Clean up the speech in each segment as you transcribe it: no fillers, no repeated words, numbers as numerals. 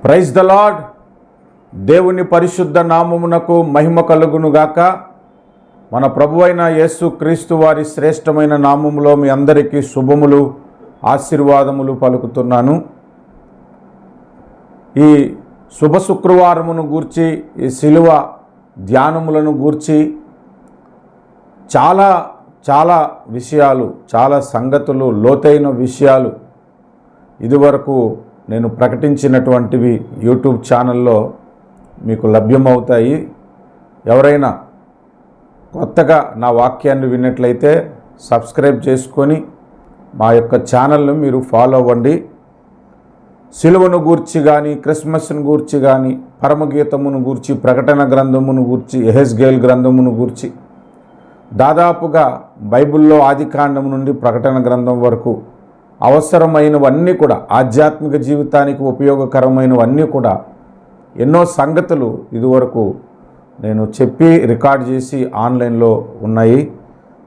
Praise the lord. దేవుని పరిశుద్ధ నామమునకు మహిమ కలుగునుగాక. మన ప్రభువైన యేసు క్రీస్తు వారి శ్రేష్టమైన నామములో మీ అందరికీ శుభములు, ఆశీర్వాదములు పలుకుతున్నాను. ఈ శుభ శుక్రవారమును గూర్చి, ఈ శిలువ ధ్యానములను గూర్చి చాలా విషయాలు, చాలా సంగతులు, లోతైన విషయాలు ఇదివరకు నేను ప్రకటించినటువంటివి యూట్యూబ్ ఛానల్లో మీకు లభ్యమవుతాయి. ఎవరైనా కొత్తగా నా వాక్యాన్ని విన్నట్లయితే సబ్స్క్రైబ్ చేసుకొని మా యొక్క ఛానల్ను మీరు ఫాలో అవ్వండి. సిలువను గూర్చి కానీ, క్రిస్మస్ను గూర్చి కానీ, పరమగీతమును గూర్చి, ప్రకటన గ్రంథమును గూర్చి, యెహెజ్కేలు గ్రంథమును గూర్చి, దాదాపుగా బైబిల్లో ఆదికాండం నుండి ప్రకటన గ్రంథం వరకు అవసరమైనవన్నీ కూడా, ఆధ్యాత్మిక జీవితానికి ఉపయోగకరమైనవన్నీ కూడా ఎన్నో సంగతులు ఇదివరకు నేను చెప్పి రికార్డ్ చేసి ఆన్లైన్లో ఉన్నాయి.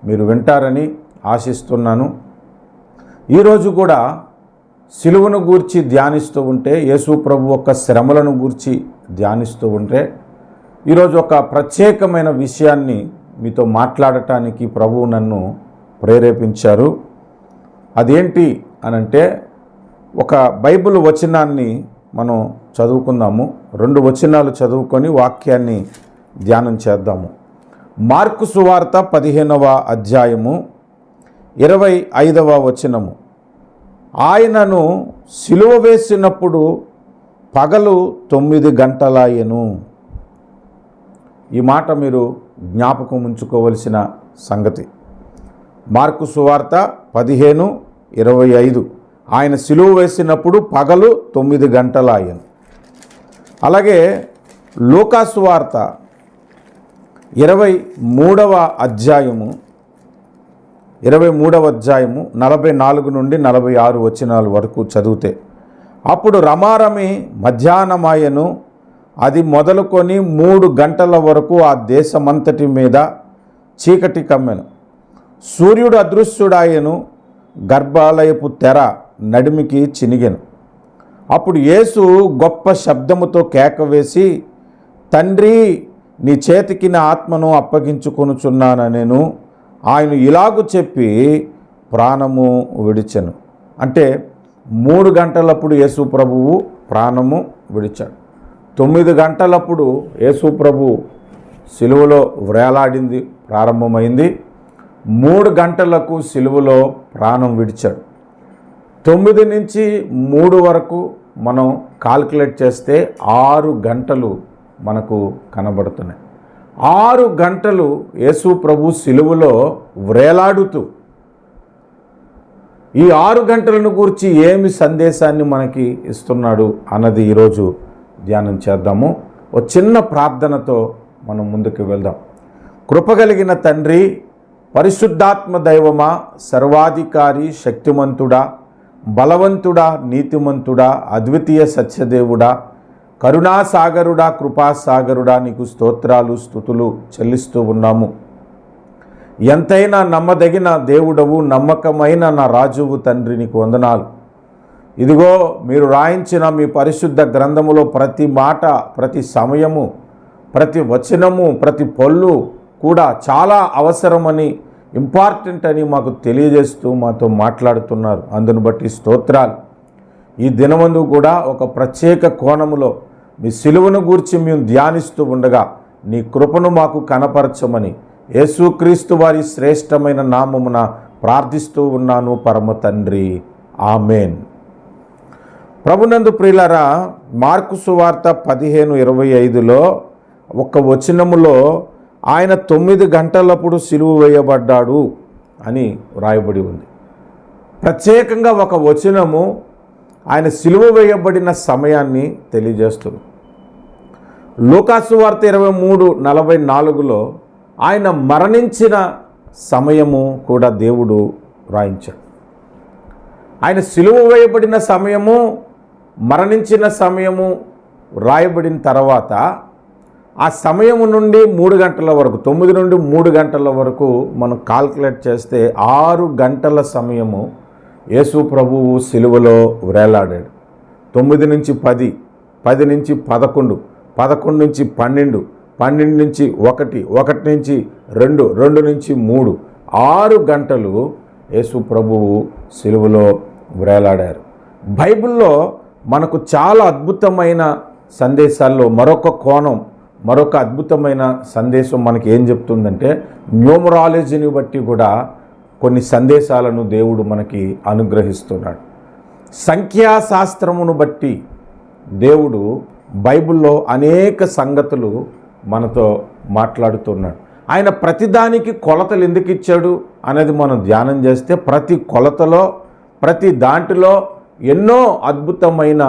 మీరు వింటారని ఆశిస్తున్నాను. ఈరోజు కూడా సిలువను గూర్చి ధ్యానిస్తూ ఉంటే, యేసు ప్రభు యొక్క శ్రమలను గూర్చి ధ్యానిస్తూ ఉంటే, ఈరోజు ఒక ప్రత్యేకమైన విషయాన్ని మీతో మాట్లాడటానికి ప్రభువు నన్ను ప్రేరేపించారు. అదేంటి అనంటే, ఒక బైబిల్ వచనాన్ని మనం చదువుకుందాము. 2 వచనాలు చదువుకొని వాక్యాన్ని ధ్యానం చేద్దాము. మార్కు సువార్త 15వ అధ్యాయము 25వ వచనము. ఆయనను సిలువ వేసినప్పుడు పగలు 9 గంటలాయెను. ఈ మాట మీరు జ్ఞాపకం ఉంచుకోవలసిన సంగతి. మార్కు సువార్త 15:25. ఆయన సిలువ వేసినప్పుడు పగలు 9 గంటలాయెను. అలాగే లూకా సువార్త 23వ అధ్యాయము 44 నుండి 46 వచనాల వరకు చదివితే, అప్పుడు రమారమి మధ్యాహ్నమాయెను. అది మొదలుకొని 3 గంటల వరకు ఆ దేశమంతటి మీద చీకటి కమ్మెను. సూర్యుడు అదృశ్యుడాయెను. గర్భాలయపు తెర నడిమికి చినిగెను. అప్పుడు యేసు గొప్ప శబ్దముతో కేక వేసి, తండ్రి, నీ చేతికి నా ఆత్మను అప్పగించుకొనుచున్నానెను. ఆయన ఇలాగు చెప్పి ప్రాణము విడిచెను. అంటే 3 గంటలప్పుడు యేసు ప్రభువు ప్రాణము విడిచాడు. 9 గంటలప్పుడు యేసు ప్రభు సిలువలో వ్రేలాడింది ప్రారంభమైంది. 3 గంటలకు సిలువలో ప్రాణం విడిచాడు. 9 నుంచి 3 వరకు మనం కాల్కులేట్ చేస్తే 6 గంటలు మనకు కనబడుతున్నాయి. 6 గంటలు యేసు ప్రభు సిలువలో వ్రేలాడుతూ ఈ 6 గంటలను గురించి ఏమి సందేశాన్ని మనకి ఇస్తున్నాడు అన్నది ఈరోజు ధ్యానం చేద్దాము. ఒక చిన్న ప్రార్థనతో మనం ముందుకు వెళ్దాం. కృపగలిగిన తండ్రి, పరిశుద్ధాత్మ దైవమా, సర్వాధికారి, శక్తిమంతుడా, బలవంతుడా, నీతిమంతుడా, అద్వితీయ సత్యదేవుడా, కరుణాసాగరుడా, కృపాసాగరుడా, నీకు స్తోత్రాలు, స్తుతులు చెల్లిస్తూ ఉన్నాము. ఎంతైనా నమ్మదగిన దేవుడవు, నమ్మకమైన నా రాజువు తండ్రి, నీకు వందనాలు. ఇదిగో మీరు రాయించిన మీ పరిశుద్ధ గ్రంథములో ప్రతి మాట, ప్రతి సమయము, ప్రతి వచనము, ప్రతి పొల్లు కూడా చాలా అవసరమని, ఇంపార్టెంట్ అని మాకు తెలియజేస్తూ మాతో మాట్లాడుతున్నారు. అందును బట్టి స్తోత్రాలు. ఈ దినమందు కూడా ఒక ప్రత్యేక కోణములో మీ సిలువను గూర్చి మేము ధ్యానిస్తూ ఉండగా నీ కృపను మాకు కనపరచమని యేసుక్రీస్తు వారి శ్రేష్టమైన నామమున ప్రార్థిస్తూ ఉన్నాను పరమ తండ్రి, ఆమెన్. ప్రభునందు ప్రియులారా, మార్కు సువార్త 15:25లో ఒక వచనములో ఆయన 9 గంటలప్పుడు సిలువ వేయబడ్డాడు అని వ్రాయబడి ఉంది. ప్రత్యేకంగా ఒక వచనము ఆయన సిలువ వేయబడిన సమయాన్ని తెలియజేస్తుంది. లూకా సువార్త 23:44లో ఆయన మరణించిన సమయము కూడా దేవుడు వ్రాయించాడు. ఆయన సిలువ వేయబడిన సమయము, మరణించిన సమయము వ్రాయబడిన తర్వాత ఆ సమయము నుండి 3 గంటల వరకు, 9 నుండి 3 గంటల వరకు మనం కాల్కులేట్ చేస్తే 6 గంటల సమయము యేసు ప్రభువు సిలువలో వ్రేలాడాడు. 9 నుంచి 10 10 నుంచి 11, 11 నుంచి 12, 12 నుంచి 1, 1 నుంచి 2, 2 నుంచి 3, 6 గంటలు యేసు ప్రభువు సిలువలో వేలాడారు. బైబిల్లో మనకు చాలా అద్భుతమైన సందేశాల్లో మరొక కోణం, మరొక అద్భుతమైన సందేశం మనకి ఏం చెప్తుందంటే, న్యూమరాలజీని బట్టి కూడా కొన్ని సందేశాలను దేవుడు మనకి అనుగ్రహిస్తున్నాడు. సంఖ్యాశాస్త్రమును బట్టి దేవుడు బైబిల్లో అనేక సంగతులు మనతో మాట్లాడుతున్నాడు. ఆయన ప్రతిదానికి కొలతలు ఎందుకు ఇచ్చాడు అనేది మనం ధ్యానం చేస్తే, ప్రతి కొలతలో, ప్రతి దాంట్లో ఎన్నో అద్భుతమైన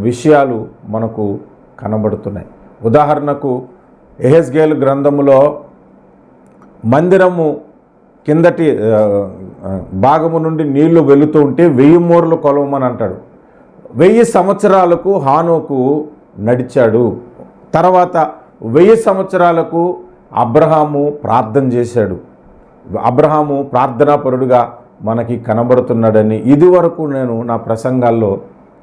విషయాలు మనకు కనబడుతున్నాయి. ఉదాహరణకు యెహెజ్కేలు గ్రంథములో మందిరము కిందటి భాగము నుండి నీళ్లు వెళుతూ ఉంటే 1000 మూరలు కొలవమని అంటాడు. 1000 సంవత్సరాలకు హానోకు నడిచాడు. తర్వాత 1000 సంవత్సరాలకు అబ్రహాము ప్రార్థన చేశాడు. అబ్రహాము ప్రార్థనాపరుడుగా మనకి కనబడుతున్నాడని ఇదివరకు నేను నా ప్రసంగాల్లో,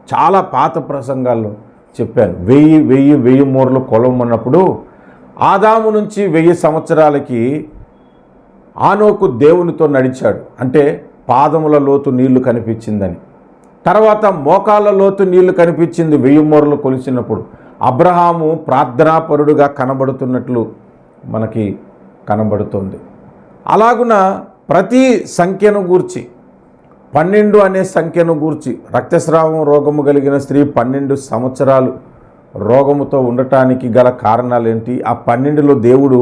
చాలా పాత ప్రసంగాల్లో చెప్పాను. 1000 మూరలు కొలవమన్నప్పుడు ఆదాము నుంచి 1000 సంవత్సరాలకి ఆనోకు దేవునితో నడిచాడు. అంటే పాదముల లోతు నీళ్లు కనిపించిందని. తర్వాత మోకాళ్ళ లోతు నీళ్లు కనిపించింది 1000 మూరలు కొలిచినప్పుడు. అబ్రహాము ప్రార్థనాపరుడుగా కనబడుతున్నట్లు మనకి కనబడుతుంది. అలాగున ప్రతి సంఖ్యను గూర్చి, 12 అనే సంఖ్యను గూర్చి, రక్తస్రావం రోగము కలిగిన స్త్రీ 12 సంవత్సరాలు రోగముతో ఉండటానికి గల కారణాలు ఏంటి, ఆ 12లో దేవుడు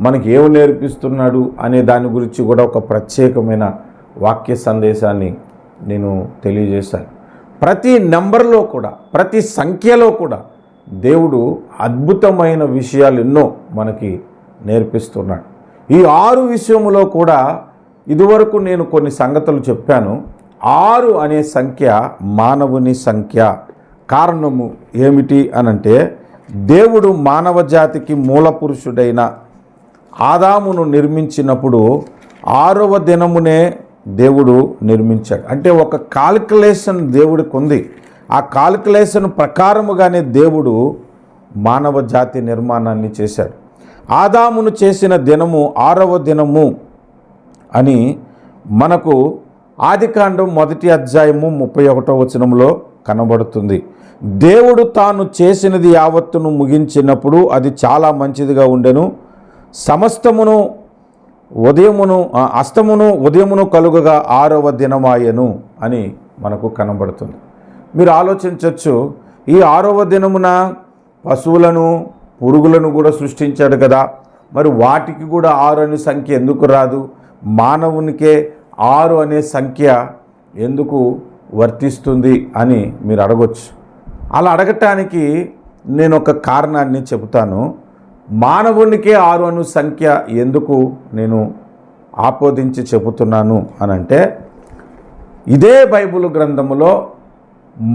మనకి ఏమి నేర్పిస్తున్నాడు అనే దాని గురించి కూడా ఒక ప్రత్యేకమైన వాక్య సందేశాన్ని నేను తెలియజేశాను. ప్రతి నెంబర్లో కూడా, ప్రతి సంఖ్యలో కూడా దేవుడు అద్భుతమైన విషయాలు ఎన్నో మనకి నేర్పిస్తున్నాడు. ఈ 6 విషయములో కూడా ఇదివరకు నేను కొన్ని సంగతులు చెప్పాను. 6 అనే సంఖ్య మానవుని సంఖ్య. కారణము ఏమిటి అనంటే, దేవుడు మానవ జాతికి మూల పురుషుడైన ఆదామును నిర్మించినప్పుడు 6వ దినమునే దేవుడు నిర్మించాడు. అంటే ఒక కాల్కులేషన్ దేవుడికి ఉంది. ఆ కాల్కులేషన్ ప్రకారముగానే దేవుడు మానవ జాతి నిర్మాణాన్ని చేశాడు. ఆదామును చేసిన దినము 6వ దినము అని మనకు ఆదికాండం 1వ అధ్యాయము 31వ వచనంలో కనబడుతుంది. దేవుడు తాను చేసినది యావత్తును ముగించినప్పుడు అది చాలా మంచిదిగా ఉండెను. సమస్తమును అస్తమును ఉదయమును కలుగగా 6వ దినమాయెను అని మనకు కనబడుతుంది. మీరు ఆలోచించవచ్చు, ఈ 6వ దినమున పశువులను, పురుగులను కూడా సృష్టించాడు కదా, మరి వాటికి కూడా 6 అనే సంఖ్య ఎందుకు రాదు? మానవునికే 6 అనే సంఖ్య ఎందుకు వర్తిస్తుంది అని మీరు అడగొచ్చు. అలా అడగటానికి నేను ఒక కారణాన్ని చెబుతాను. మానవునికే 6 అను సంఖ్య ఎందుకు నేను ఆపోదించి చెబుతున్నాను అనంటే, ఇదే బైబిల్ గ్రంథములో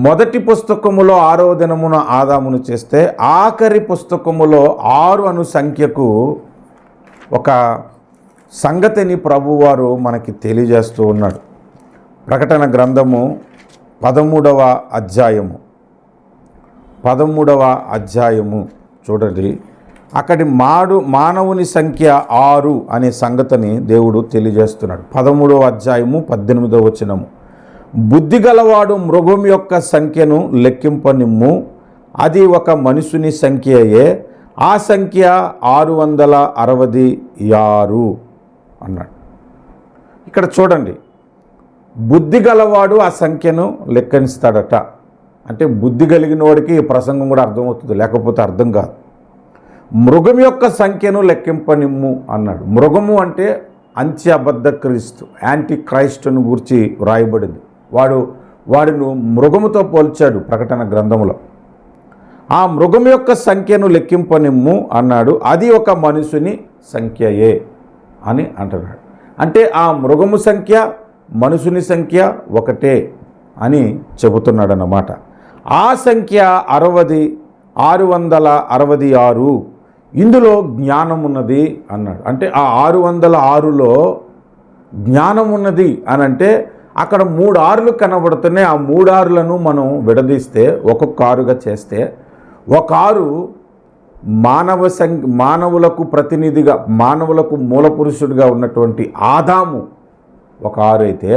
మొదటి పుస్తకములో 6వ దినమున ఆదామును చేస్తే, ఆఖరి పుస్తకములో 6 అను సంఖ్యకు ఒక సంగతిని ప్రభువారు మనకి తెలియజేస్తూ ఉన్నాడు. ప్రకటన గ్రంథము 13వ అధ్యాయము చూడండి. అక్కడి మానవుని సంఖ్య 6 అనే సంగతిని దేవుడు తెలియజేస్తున్నాడు. 13వ అధ్యాయము 18వ వచనము. బుద్ధి గలవాడు మృగం యొక్క సంఖ్యను లెక్కింపనిమ్ము, అది ఒక మనుషుని సంఖ్యయే, ఆ సంఖ్య 666 అన్నాడు. ఇక్కడ చూడండి, బుద్ధి గలవాడు ఆ సంఖ్యను లెక్కనిస్తాడట. అంటే బుద్ధి కలిగిన వాడికి ఈ ప్రసంగం కూడా అర్థమవుతుంది, లేకపోతే అర్థం కాదు. మృగం యొక్క సంఖ్యను లెక్కింపనిమ్ము అన్నాడు. మృగము అంటే అంత్య అబద్ధ క్రీస్తు, యాంటీ క్రైస్ట్ను గురించి వ్రాయబడింది. వాడును మృగముతో పోల్చాడు ప్రకటన గ్రంథములో. ఆ మృగం యొక్క సంఖ్యను లెక్కింపనిమ్ము అన్నాడు, అది ఒక మనుషుని సంఖ్యయే అని అంటున్నాడు. అంటే ఆ మృగము సంఖ్య, మనుషుని సంఖ్య ఒకటే అని చెబుతున్నాడు అన్నమాట. ఆ సంఖ్య 666. ఇందులో జ్ఞానం ఉన్నది అన్నాడు. అంటే ఆ 606లో జ్ఞానం ఉన్నది అని అంటే, అక్కడ 3 6లు కనబడుతున్నాయి. ఆ 3 6లను మనం విడదీస్తే, ఒక్కొక్క 6గా చేస్తే ఒక ఆరు మానవులకు ప్రతినిధిగా, మానవులకు మూలపురుషుడిగా ఉన్నటువంటి ఆదాము ఒక ఆరు అయితే,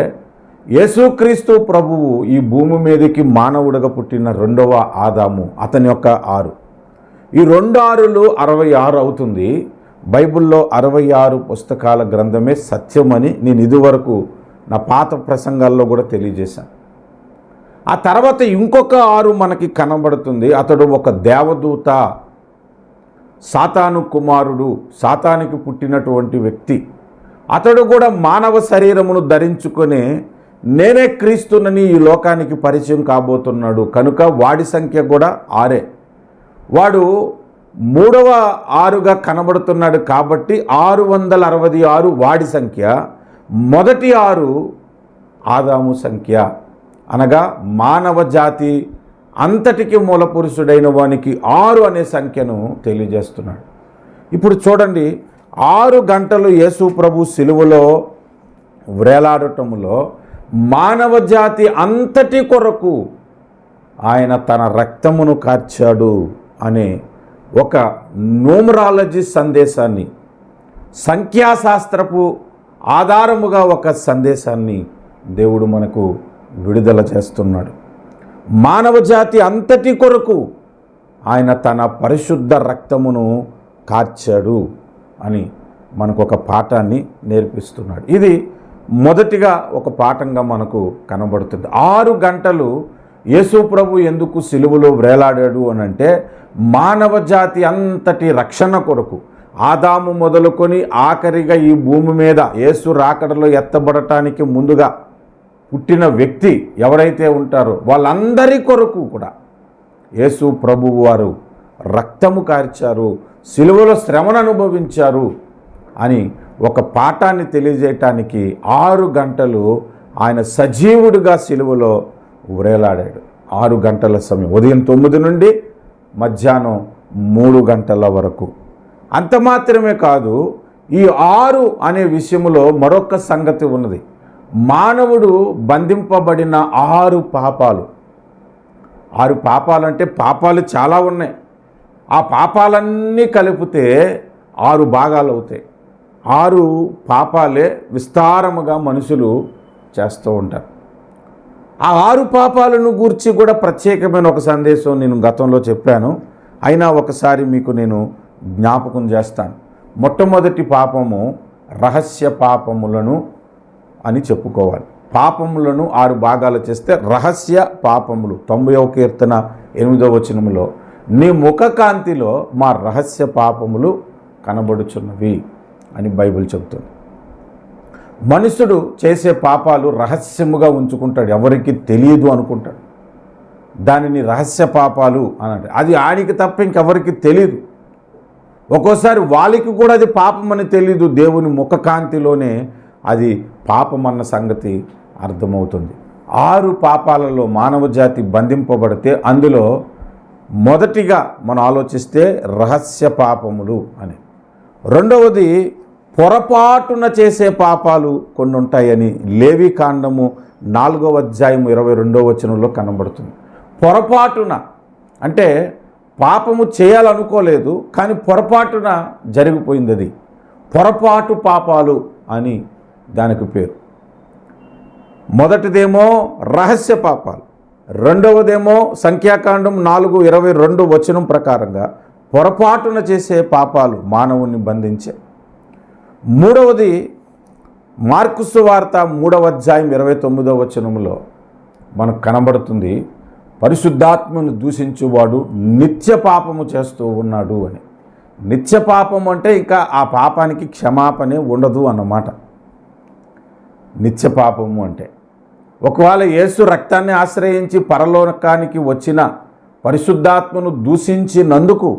యేసుక్రీస్తు ప్రభువు ఈ భూమి మీదకి మానవుడిగా పుట్టిన రెండవ ఆదాము అతని యొక్క ఆరు. ఈ 2 ఆరులు 66 అవుతుంది. బైబిల్లో 66 పుస్తకాల గ్రంథమే సత్యమని నేను ఇదివరకు నా పాత ప్రసంగాల్లో కూడా తెలియజేశాను. ఆ తర్వాత ఇంకొక 6 మనకి కనబడుతుంది. అతడు ఒక దేవదూత, సాతాను కుమారుడు, సాతానికి పుట్టినటువంటి వ్యక్తి. అతడు కూడా మానవ శరీరమును ధరించుకొని నేనే క్రీస్తునని ఈ లోకానికి పరిచయం కాబోతున్నాడు. కనుక వాడి సంఖ్య కూడా 6. వాడు 3వ ఆరుగా కనబడుతున్నాడు కాబట్టి 666 వాడి సంఖ్య. మొదటి 6 ఆదాము సంఖ్య, అనగా మానవ జాతి అంతటికి మూలపురుషుడైన వానికి 6 అనే సంఖ్యను తెలియజేస్తున్నాడు. ఇప్పుడు చూడండి, 6 గంటలు యేసు ప్రభు సిలువలో వ్రేలాడటంలో మానవ జాతి అంతటి కొరకు ఆయన తన రక్తమును కార్చాడు అనే ఒక న్యూమరాలజీ సందేశాన్ని, సంఖ్యాశాస్త్రపు ఆధారముగా ఒక సందేశాన్ని దేవుడు మనకు విడుదల చేస్తున్నాడు. మానవ జాతి అంతటి కొరకు ఆయన తన పరిశుద్ధ రక్తమును కార్చాడు అని మనకు ఒక పాఠాన్ని నేర్పిస్తున్నాడు. ఇది మొదటిగా ఒక పాఠంగా మనకు కనబడుతుంది. 6 గంటలు యేసు ప్రభు ఎందుకు సిలువలో వ్రేలాడాడు అని అంటే, మానవ జాతి అంతటి రక్షణ కొరకు, ఆదాము మొదలుకొని ఆఖరిగా ఈ భూమి మీద యేసు రాకడలో ఎత్తబడటానికి ముందుగా పుట్టిన వ్యక్తి ఎవరైతే ఉంటారో వాళ్ళందరి కొరకు కూడా యేసు ప్రభువు వారు రక్తము కార్చారు, సిలువలో శ్రమను అనుభవించారు అని ఒక పాఠాన్ని తెలియజేయటానికి 6 గంటలు ఆయన సజీవుడిగా సిలువలో వ్రేలాడాడు. 6 గంటల సమయం, ఉదయం 9 నుండి మధ్యాహ్నం 3 గంటల వరకు. అంత మాత్రమే కాదు, ఈ 6 అనే విషయంలో మరొక సంగతి ఉన్నది. మానవుడు బంధింపబడిన 6 పాపాలు. 6 పాపాలంటే పాపాలు చాలా ఉన్నాయి. ఆ పాపాలన్నీ కలిపితే 6 భాగాలు అవుతాయి. 6 పాపాలే విస్తారముగా మనుషులు చేస్తూ ఉంటారు. ఆ 6 పాపాలను గూర్చి కూడా ప్రత్యేకమైన ఒక సందేశం నేను గతంలో చెప్పాను. అయినా ఒకసారి మీకు నేను జ్ఞాపకం చేస్తాను. మొట్టమొదటి పాపము రహస్య పాపములను అని చెప్పుకోవాలి. పాపములను 6 భాగాలు చేస్తే రహస్య పాపములు. 90వ కీర్తన 8వ వచనములో, నీ ముఖకాంతిలో మా రహస్య పాపములు కనబడుచున్నవి అని బైబిల్ చెబుతుంది. మనుషుడు చేసే పాపాలు రహస్యముగా ఉంచుకుంటాడు, ఎవరికి తెలియదు అనుకుంటాడు. దానిని రహస్య పాపాలు అన్నాడు. అది ఆయనకి తప్ప ఇంకెవరికి తెలియదు. ఒక్కోసారి వాళ్ళకి కూడా అది పాపమని తెలియదు. దేవుని ముఖకాంతిలోనే అది పాపమన్న సంగతి అర్థమవుతుంది. 6 పాపాలలో మానవ జాతి బంధింపబడితే అందులో మొదటిగా మనం ఆలోచిస్తే రహస్య పాపములు అని. రెండవది పొరపాటున చేసే పాపాలు కొన్ని ఉంటాయని లేవికాండము 4వ అధ్యాయం 22వ వచనంలో కనబడుతుంది. పొరపాటున అంటే పాపము చేయాలనుకోలేదు, కానీ పొరపాటున జరిగిపోయింది. అది పొరపాటు పాపాలు అని దానికి పేరు. మొదటిదేమో రహస్య పాపాలు, రెండవదేమో సంఖ్యాకాండం 4:22 వచనం ప్రకారంగా పొరపాటున చేసే పాపాలు మానవుని బంధించే. మూడవది మార్కు సువార్త 3వ అధ్యాయం 29వ వచనంలో మనకు కనబడుతుంది, పరిశుద్ధాత్మను దూషించువాడు నిత్య పాపము చేస్తూ ఉన్నాడు అని. నిత్య పాపం అంటే ఇంకా ఆ పాపానికి క్షమాపణే ఉండదు అన్నమాట. నిత్య పాపము అంటే ఒకవేళ యేసు రక్తాన్ని ఆశ్రయించి పరలోకానికి వచ్చిన పరిశుద్ధాత్మను దూషించినందుకు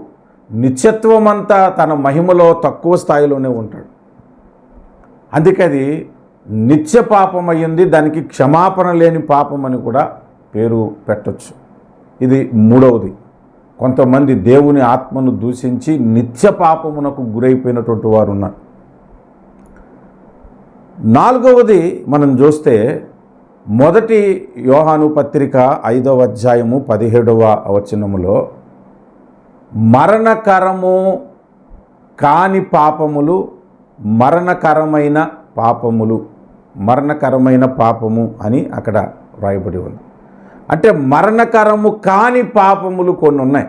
నిత్యత్వం అంతా తన మహిమలో తక్కువ స్థాయిలోనే ఉంటాడు. అందుకే అది నిత్య పాపం అయ్యింది. దానికి క్షమాపణ లేని పాపం అని కూడా పేరు పెట్టచ్చు. ఇది మూడవది. కొంతమంది దేవుని ఆత్మను దూషించి నిత్య పాపమునకు గురైపోయినటువంటి వారు ఉన్నారు. నాలుగవది మనం చూస్తే మొదటి యోహాను పత్రిక 5వ అధ్యాయము 17వ వచనములో మరణకరము కాని పాపములు మరణకరమైన పాపములు, మరణకరమైన పాపము అని అక్కడ వ్రాయబడి ఉంది. అంటే మరణకరము కాని పాపములు కొన్ని ఉన్నాయి.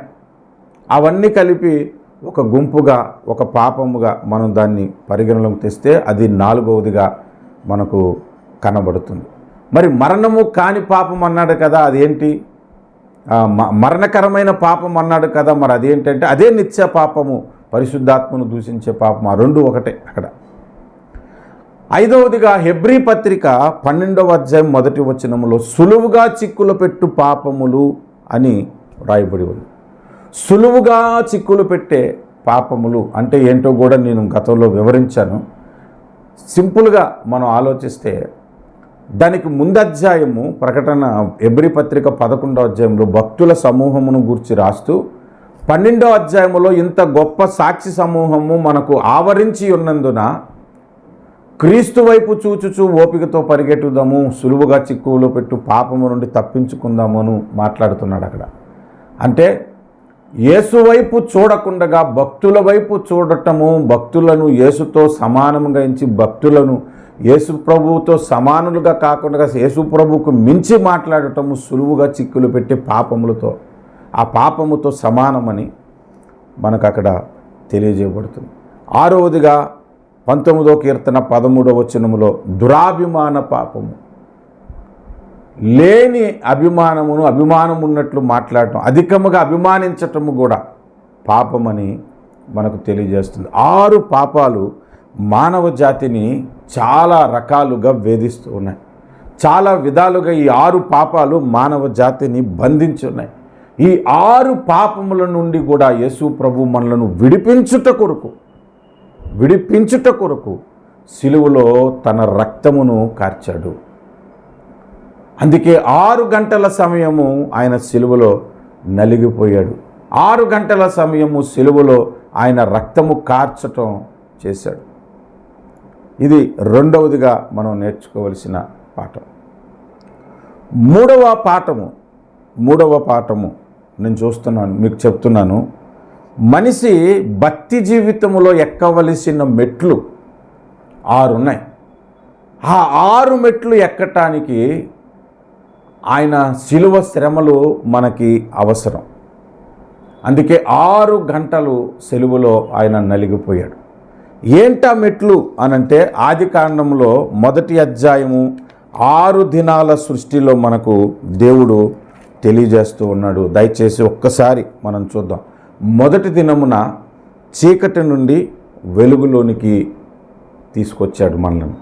అవన్నీ కలిపి ఒక గుంపుగా, ఒక పాపముగా మనం దాన్ని పరిగణలోకి తెస్తే అది 4వదిగా మనకు కనబడుతుంది. మరి మరణము కాని పాపం అన్నాడు కదా, అదేంటి? మరణకరమైన పాపం అన్నాడు కదా, మరి అదేంటంటే అదే నిత్య పాపము, పరిశుద్ధాత్మను దూషించే పాపం. ఆ రెండు ఒకటే అక్కడ. 5వదిగా హెబ్రీ పత్రిక 12వ అధ్యాయం 1వ వచనములో సులువుగా చిక్కులు పెట్టు పాపములు అని రాయబడి ఉంది. సులువుగా చిక్కులు పెట్టే పాపములు అంటే ఏంటో కూడా నేను గతంలో వివరించాను. సింపుల్గా మనం ఆలోచిస్తే దానికి ముందు అధ్యాయము ప్రకటన హెబ్రీ పత్రిక 11వ అధ్యాయంలో భక్తుల సమూహమును గూర్చి రాస్తూ 12వ అధ్యాయంలో ఇంత గొప్ప సాక్షి సమూహము మనకు ఆవరించి ఉన్నందున క్రీస్తు వైపు చూచుచూ ఓపికతో పరిగెట్టుదాము, సులువుగా చిక్కులో పెట్టు పాపము నుండి తప్పించుకుందామను మాట్లాడుతున్నాడు అక్కడ. అంటే యేసు వైపు చూడకుండగా భక్తుల వైపు చూడటము, భక్తులను యేసుతో సమానంగా ఎంచి భక్తులను యేసు ప్రభువుతో సమానులుగా కాకుండా యేసు ప్రభువుకు మించి మాట్లాడటము సులువుగా చిక్కులు పెట్టే పాపములతో, ఆ పాపముతో సమానమని మనకు అక్కడ తెలియజేయబడుతుంది. 6వదిగా 19వ కీర్తన 13వ వచనములో దురాభిమాన పాపము, లేని అభిమానమును అభిమానం ఉన్నట్లు మాట్లాడటం, అధికముగా అభిమానించటము కూడా పాపమని మనకు తెలియజేస్తుంది. 6 పాపాలు మానవ జాతిని చాలా రకాలుగా వేధిస్తూ ఉన్నాయి. చాలా విధాలుగా ఈ 6 పాపాలు మానవ జాతిని బంధించి ఉన్నాయి. ఈ 6 పాపముల నుండి కూడా యేసు ప్రభు మనలను విడిపించుట కొరకు సిలువలో తన రక్తమును కార్చాడు. అందుకే 6 గంటల సమయము ఆయన సిలువలో నలిగిపోయాడు. 6 గంటల సమయము సిలువలో ఆయన రక్తము కార్చటం చేశాడు. ఇది 2వదిగా మనం నేర్చుకోవలసిన పాఠం. 3వ పాఠము నేను చూస్తున్నాను, మీకు చెప్తున్నాను. మనిషి భక్తి జీవితంలో ఎక్కవలసిన మెట్లు 6 ఉన్నాయి. ఆ 6 మెట్లు ఎక్కటానికి ఆయన శిలువ శ్రమలు మనకి అవసరం. అందుకే 6 గంటలు సిలువలో ఆయన నలిగిపోయాడు. ఏంటా మెట్లు అనంటే ఆదికాండంలో 1వ అధ్యాయము 6 దినాల సృష్టిలో మనకు దేవుడు తెలియజేస్తూ ఉన్నాడు. దయచేసి ఒక్కసారి మనం చూద్దాం. 1వ దినమున చీకటి నుండి వెలుగులోనికి తీసుకొచ్చాడు మనల్ని.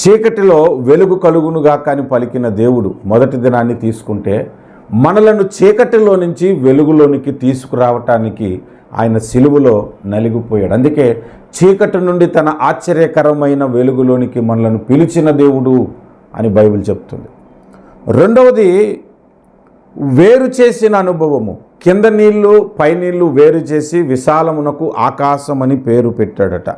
చీకటిలో వెలుగు కలుగునుగా కానీ పలికిన దేవుడు 1వ దినాన్ని తీసుకుంటే మనలను చీకటిలో నుంచి వెలుగులోనికి తీసుకురావటానికి ఆయన సిలువలో నలిగిపోయాడు. అందుకే చీకటి నుండి తన ఆశ్చర్యకరమైన వెలుగులోనికి మనలను పిలిచిన దేవుడు అని బైబిల్ చెప్తుంది. 2వది వేరు చేసిన అనుభవము. కింద నీళ్లు పై నీళ్లు వేరు చేసి విశాలమునకు ఆకాశం అని పేరు పెట్టాడట.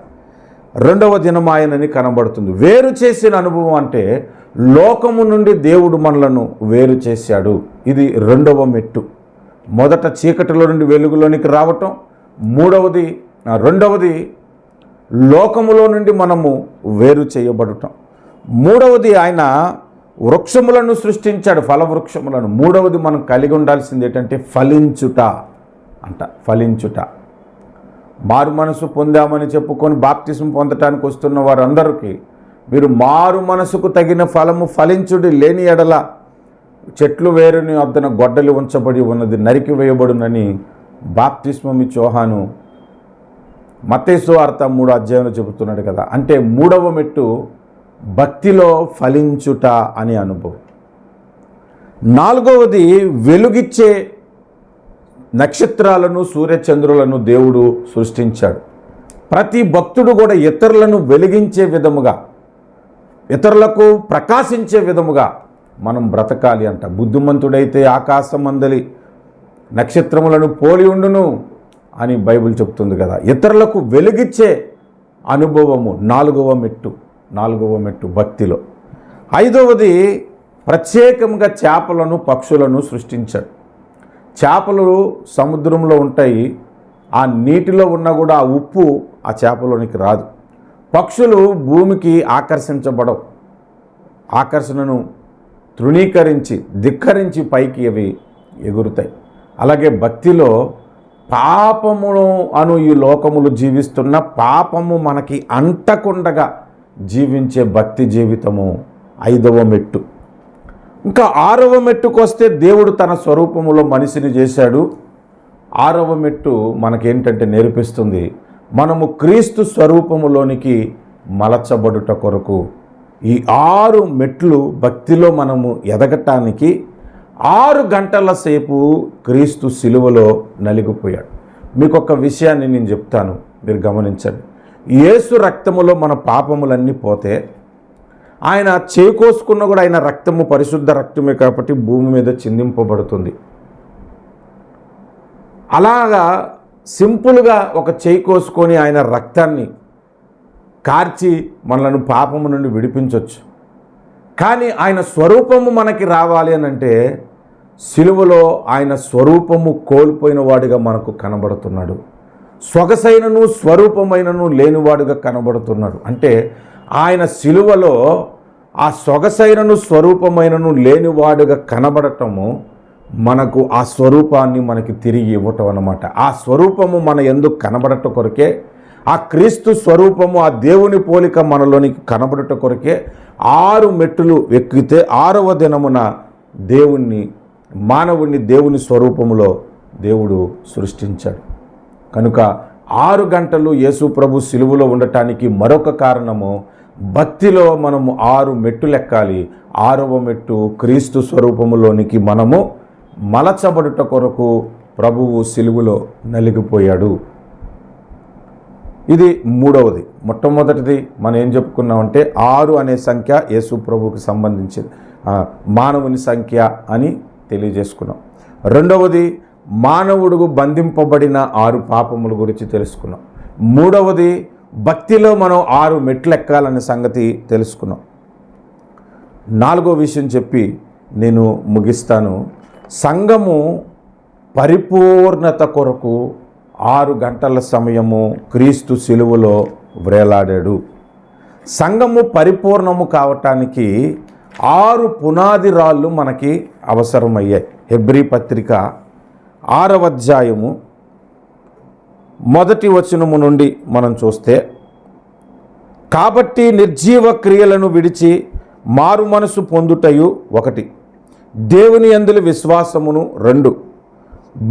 2వ దినమాయనని కనబడుతుంది. వేరు చేసిన అనుభవం అంటే లోకము నుండి దేవుడు మనలను వేరు చేశాడు. ఇది 2వ మెట్టు. మొదట చీకటిలో నుండి వెలుగులోనికి రావటం, 2వది లోకములో నుండి మనము వేరు చేయబడటం. 3వది ఆయన వృక్షములను సృష్టించాడు, ఫలవృక్షములను. 3వది మనం కలిగి ఉండాల్సింది ఏంటంటే ఫలించుట ఫలించుట. మారు మనసు పొందామని చెప్పుకొని బాప్తిసం పొందటానికి వస్తున్న వారందరికీ మీరు మారు మనసుకు తగిన ఫలము ఫలించుడి, లేని ఎడల చెట్లు వేరుని వద్దన గొడ్డలి ఉంచబడి ఉన్నది, నరికి వేయబడునని బాప్తిస్మం ఇచ్చి యోహాను మత్తయి సువార్త 3వ అధ్యాయంలో చెబుతున్నాడు కదా. అంటే 3వ మెట్టు భక్తిలో ఫలించుట అనే అనుభవం. 4వది వెలుగిచ్చే నక్షత్రాలను సూర్యచంద్రులను దేవుడు సృష్టించాడు. ప్రతి భక్తుడు కూడా ఇతరులను వెలిగించే విధముగా, ఇతరులకు ప్రకాశించే విధముగా మనం బ్రతకాలి అంట. బుద్ధిమంతుడైతే ఆకాశమందలి నక్షత్రములను పోలి ఉండును అని బైబిల్ చెప్తుంది కదా. ఇతరులకు వెలిగించే అనుభవము 4వ మెట్టు భక్తిలో. 5వది ప్రత్యేకంగా చేపలను పక్షులను సృష్టించాడు. చేపలు సముద్రంలో ఉంటాయి, ఆ నీటిలో ఉన్నా కూడా ఆ ఉప్పు ఆ చేపలోనికి రాదు. పక్షులు భూమికి ఆకర్షించబడవు, ఆకర్షణను తృణీకరించి ధిక్కరించి పైకి అవి ఎగురుతాయి. అలాగే భక్తిలో పాపమును అను ఈ లోకములు జీవిస్తున్న పాపము మనకి అంటకుండగా జీవించే భక్తి జీవితము 5వ మెట్టు. ఇంకా 6వ మెట్టుకు వస్తే దేవుడు తన స్వరూపములో మనిషిని చేశాడు. 6వ మెట్టు మనకేంటంటే నేర్పిస్తుంది, మనము క్రీస్తు స్వరూపములోనికి మలచబడుట కొరకు. ఈ 6 మెట్లు భక్తిలో మనము ఎదగటానికి 6 గంటల సేపు క్రీస్తు సిలువలో నలిగిపోయాడు. మీకు ఒక విషయాన్ని నేను చెప్తాను, మీరు గమనించండి. యేసు రక్తములో మన పాపములన్నీ పోతే, ఆయన చేకోసుకున్న కూడా ఆయన రక్తము పరిశుద్ధ రక్తమే కాబట్టి భూమి మీద చిందింపబడుతుంది. అలాగా సింపుల్గా ఒక చేయి కోసుకొని ఆయన రక్తాన్ని కార్చి మనలను పాపము నుండి విడిపించవచ్చు. కానీ ఆయన స్వరూపము మనకి రావాలి అని అంటే సిలువలో ఆయన స్వరూపము కోల్పోయిన వాడిగా మనకు కనబడుతున్నాడు. సొగసైనను స్వరూపమైనను లేనివాడుగా కనబడుతున్నాడు. అంటే ఆయన సిలువలో ఆ సొగసైనను స్వరూపమైనను లేనివాడుగా కనబడటము మనకు ఆ స్వరూపాన్ని మనకి తిరిగి ఇవ్వటం అన్నమాట. ఆ స్వరూపము మన ఎందుకు కనబడట కొరకే, ఆ క్రీస్తు స్వరూపము ఆ దేవుని పోలిక మనలోనికి కనబడట కొరకే 6 మెట్టులు ఎక్కితే 6వ దినమున మానవుణ్ణి దేవుని స్వరూపములో దేవుడు సృష్టించాడు. కనుక 6 గంటలు యేసు ప్రభు సిలువలో ఉండటానికి మరొక కారణము, భక్తిలో మనము 6 మెట్టులు ఎక్కాలి. 6వ మెట్టు క్రీస్తు స్వరూపములోనికి మనము మలచబడుట కొరకు ప్రభువు సిలువలో నలిగిపోయాడు. ఇది 3వది. మొట్టమొదటిది మనం ఏం చెప్పుకున్నామంటే 6 అనే సంఖ్య యేసు ప్రభువుకి సంబంధించింది, మానవుని సంఖ్య అని తెలియజేసుకున్నాం. 2వది మానవుడు బంధింపబడిన 6 పాపముల గురించి తెలుసుకున్నాం. 3వది భక్తిలో మనం 6 మెట్లు ఎక్కాలనే సంగతి తెలుసుకున్నాం. 4వ విషయం చెప్పి నేను ముగిస్తాను. సంఘము పరిపూర్ణత కొరకు 6 గంటల సమయము క్రీస్తు సిలువలో వ్రేలాడాడు. సంఘము పరిపూర్ణము కావటానికి 6 పునాది రాళ్ళు మనకి అవసరమయ్యాయి. హెబ్రీ పత్రిక 6వ అధ్యాయము 1వ వచనము నుండి మనం చూస్తే, కాబట్టి నిర్జీవ క్రియలను విడిచి మారు మనసు పొందుటయు 1, దేవుని యందు విశ్వాసమును 2,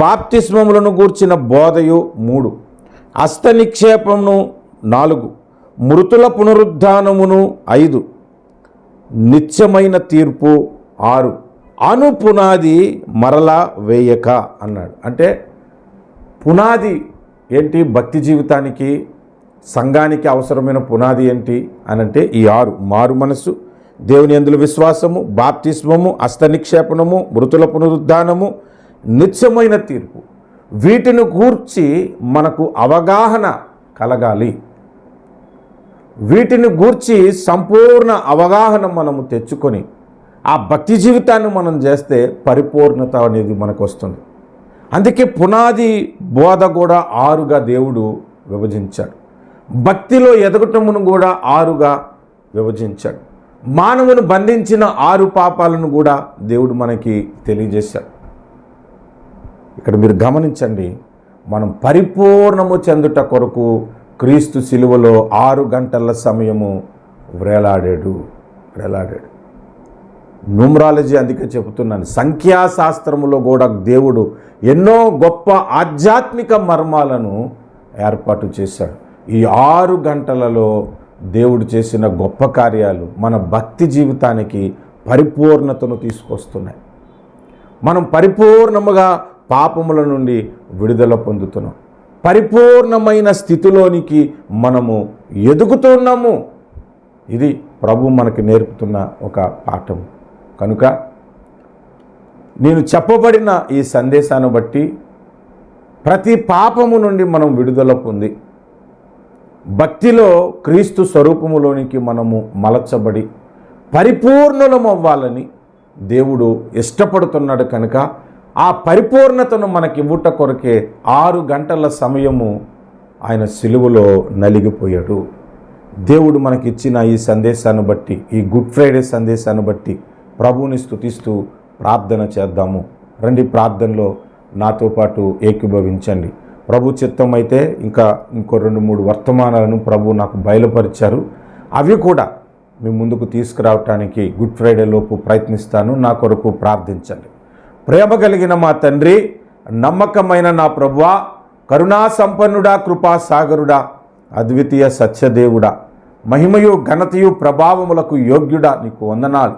బాప్తిస్మములను గూర్చిన బోధయు 3, హస్త నిక్షేపమును 4, మృతుల పునరుద్ధానమును 5, నిత్యమైన తీర్పు 6, అను పునాది మరలా వేయక అన్నాడు. అంటే పునాది ఏంటి? భక్తి జీవితానికి సంఘానికి అవసరమైన పునాది ఏంటి అనంటే ఈ 6: మారు మనసు, దేవుని యందు విశ్వాసము, బాప్తిస్మము, హస్త నిక్షేపణము, మృతుల పునరుద్ధానము, నిత్యమైన తీర్పు. వీటిని గూర్చి మనకు అవగాహన కలగాలి. వీటిని గూర్చి సంపూర్ణ అవగాహన మనము తెచ్చుకొని ఆ భక్తి జీవితాన్ని మనం చేస్తే పరిపూర్ణత అనేది మనకు వస్తుంది. అందుకే పునాది బోధ కూడా 6గా దేవుడు విభజించాడు. భక్తిలో ఎదగటమును కూడా 6గా విభజించాడు. మానవుని బంధించిన 6 పాపాలను కూడా దేవుడు మనకి తెలియజేశాడు. ఇక్కడ మీరు గమనించండి, మనం పరిపూర్ణము చెందుట కొరకు క్రీస్తు సిలువలో 6 గంటల సమయము వ్రేలాడాడు. న్యూమరాలజీ అందుకే చెబుతున్నాను, సంఖ్యాశాస్త్రములో కూడా దేవుడు ఎన్నో గొప్ప ఆధ్యాత్మిక మర్మాలను ఏర్పాటు చేశాడు. ఈ 6 గంటలలో దేవుడు చేసిన గొప్ప కార్యాలు మన భక్తి జీవితానికి పరిపూర్ణతను తీసుకొస్తున్నాయి. మనం పరిపూర్ణముగా పాపముల నుండి విడుదల పొందుతున్నాం. పరిపూర్ణమైన స్థితిలోనికి మనము ఎదుగుతున్నాము. ఇది ప్రభు మనకి నేర్పుతున్న ఒక పాఠం. కనుక నేను చెప్పబడిన ఈ సందేశాన్ని బట్టి ప్రతి పాపము నుండి మనం విడుదల పొంది భక్తిలో క్రీస్తు స్వరూపములోనికి మనము మలచబడి పరిపూర్ణులం అవ్వాలని దేవుడు ఇష్టపడుతున్నాడు. కనుక ఆ పరిపూర్ణతను మనకి ఇవ్వుట కొరకే 6 గంటల సమయము ఆయన సిలువలో నలిగిపోయాడు. దేవుడు మనకిచ్చిన ఈ సందేశాన్ని బట్టి, ఈ గుడ్ ఫ్రైడే సందేశాన్ని బట్టి ప్రభువుని స్తుతిస్తూ ప్రార్థన చేద్దాము. రండి, ప్రార్థనలో నాతో పాటు ఏకీభవించండి. ప్రభు చిత్తం అయితే ఇంకో 2-3 వర్తమానాలను ప్రభు నాకు బయలుపరిచారు. అవి కూడా మీ ముందుకు తీసుకురావటానికి గుడ్ ఫ్రైడే లోపు ప్రయత్నిస్తాను. నా కొరకు ప్రార్థించండి. ప్రేమ కలిగిన మా తండ్రి, నమ్మకమైన నా ప్రభువా, కరుణా సంపన్నుడా, కృపా సాగరుడా, అద్వితీయ సత్యదేవుడా, మహిమయు ఘనతయు ప్రభావములకు యోగ్యుడా, నీకు వందనాలు.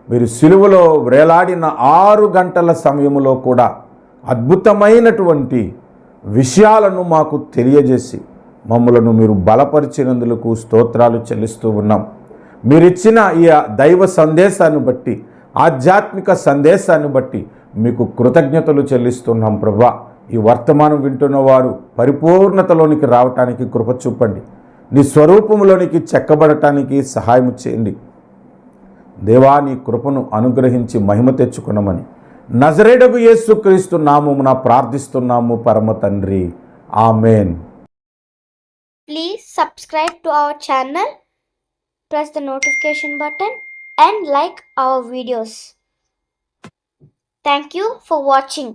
మీరు సిలువలో వేలాడిన 6 గంటల సమయములో కూడా అద్భుతమైనటువంటి విషయాలను మాకు తెలియజేసి మమ్మలను మీరు బలపరిచినందుకు స్తోత్రాలు చెల్లిస్తూ ఉన్నాం. మీరిచ్చిన ఈ దైవ సందేశాన్ని బట్టి, ఆధ్యాత్మిక సందేశాన్ని బట్టి మీకు కృతజ్ఞతలు చెల్లిస్తున్నాం ప్రభువా. ఈ వర్తమానం వింటున్న వారు పరిపూర్ణతలోనికి రావటానికి కృప చూపండి. నీ స్వరూపంలోనికి చెక్కబడటానికి సహాయం చేయండి దేవా. నీ కృపను అనుగ్రహించి మహిమ తెచ్చుకున్నామని నజరేయుడగు యేసుక్రీస్తు నామమున ప్రార్థిస్తున్నాము పరమ తండ్రి. ఆమేన్. Please subscribe to our channel, press the notification button and like our videos. Thank you for watching.